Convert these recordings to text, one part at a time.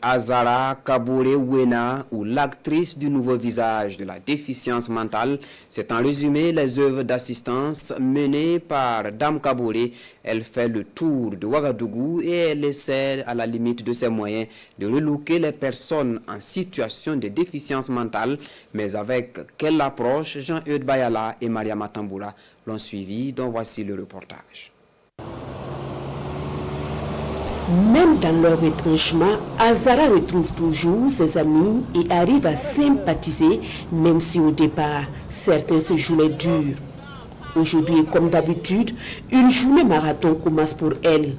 Azara Kabouré Ouena, ou l'actrice du nouveau visage de la déficience mentale, c'est en résumé les œuvres d'assistance menées par Dame Kabouré. Elle fait le tour de Ouagadougou et elle essaie, à la limite de ses moyens, de relooker les personnes en situation de déficience mentale. Mais avec quelle approche? Jean-Eudes Bayala et Mariama Tamboura l'ont suivi, dont voici le reportage. Même dans leur retranchement, Azara retrouve toujours ses amis et arrive à sympathiser, même si au départ, certains se jouaient dur. Aujourd'hui, comme d'habitude, une journée marathon commence pour elle.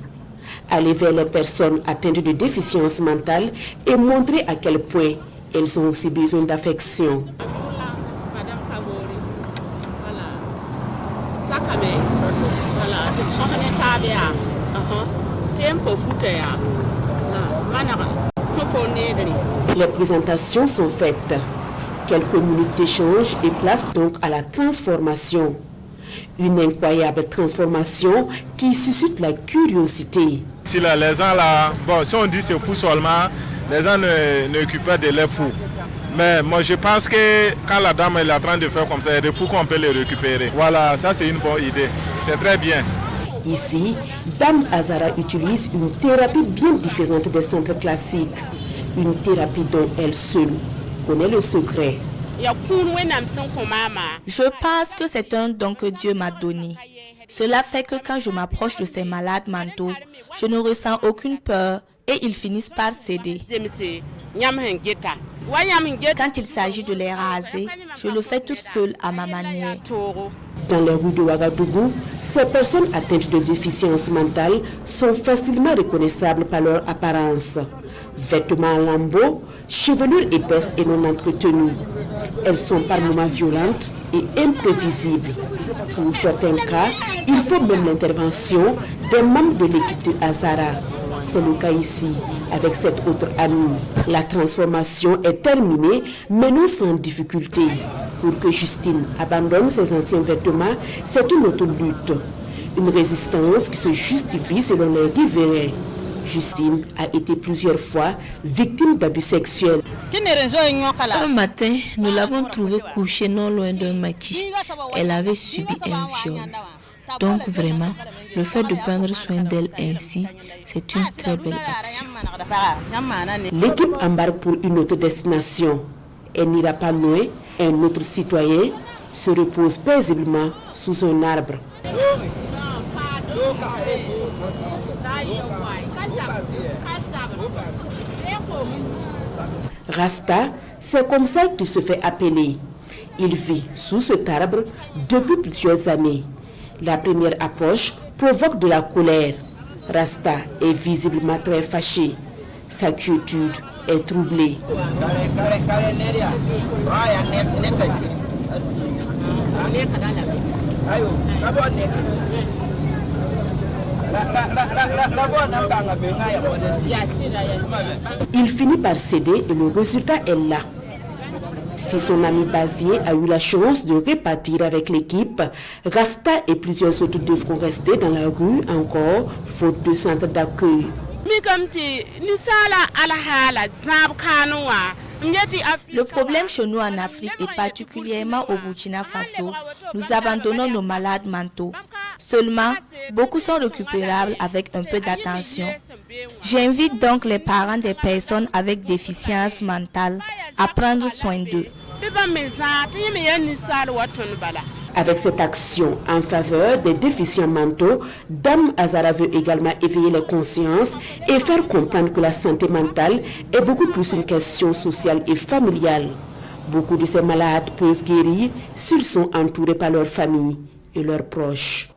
Aller vers les personnes atteintes de déficience mentale et montrer à quel point elles ont aussi besoin d'affection. Les présentations sont faites. Quelques minutes d'échange et place donc à la transformation. Une incroyable transformation qui suscite la curiosité. Si là, les gens là, bon, si on dit c'est fou seulement, les gens ne occupent pas de les fous. Mais moi je pense que quand la dame est en train de faire comme ça, il y a des fous qu'on peut les récupérer. Voilà, ça c'est une bonne idée. C'est très bien. Ici, Dame Azara utilise une thérapie bien différente des centres classiques. Une thérapie dont elle seule connaît le secret. Je pense que c'est un don que Dieu m'a donné. Cela fait que quand je m'approche de ces malades mentaux, je ne ressens aucune peur et ils finissent par céder. Quand il s'agit de les raser, je le fais toute seule à ma manière. Dans les rues de Ouagadougou, ces personnes atteintes de déficience mentale sont facilement reconnaissables par leur apparence. Vêtements en lambeaux, chevelure épaisse et non entretenue. Elles sont par moments violentes et imprévisibles. Pour certains cas, il faut même l'intervention des membres de l'équipe de Azara. C'est le cas ici, avec cette autre amie. La transformation est terminée, mais non sans difficulté. Pour que Justine abandonne ses anciens vêtements, c'est une autre lutte. Une résistance qui se justifie selon les riverains. Justine a été plusieurs fois victime d'abus sexuels. Un matin, nous l'avons trouvée couchée non loin d'un maquis. Elle avait subi un viol. Donc vraiment, le fait de prendre soin d'elle ainsi, c'est une très belle action. L'équipe embarque pour une autre destination. Elle n'ira pas loin. Un autre citoyen se repose paisiblement sous un arbre. Rasta, c'est comme ça qu'il se fait appeler. Il vit sous cet arbre depuis plusieurs années. La première approche provoque de la colère. Rasta est visiblement très fâché. Sa quiétude est troublée. Il finit par céder et le résultat est là. Si son ami Bazier a eu la chance de répartir avec l'équipe, Rasta et plusieurs autres devront rester dans la rue encore, faute de centre d'accueil. Le problème chez nous en Afrique et particulièrement au Burkina Faso, nous abandonnons nos malades mentaux. Seulement, beaucoup sont récupérables avec un peu d'attention. J'invite donc les parents des personnes avec déficience mentale à prendre soin d'eux. Avec cette action en faveur des déficients mentaux, Dame Azara veut également éveiller les consciences et faire comprendre que la santé mentale est beaucoup plus une question sociale et familiale. Beaucoup de ces malades peuvent guérir s'ils sont entourés par leur famille et leurs proches.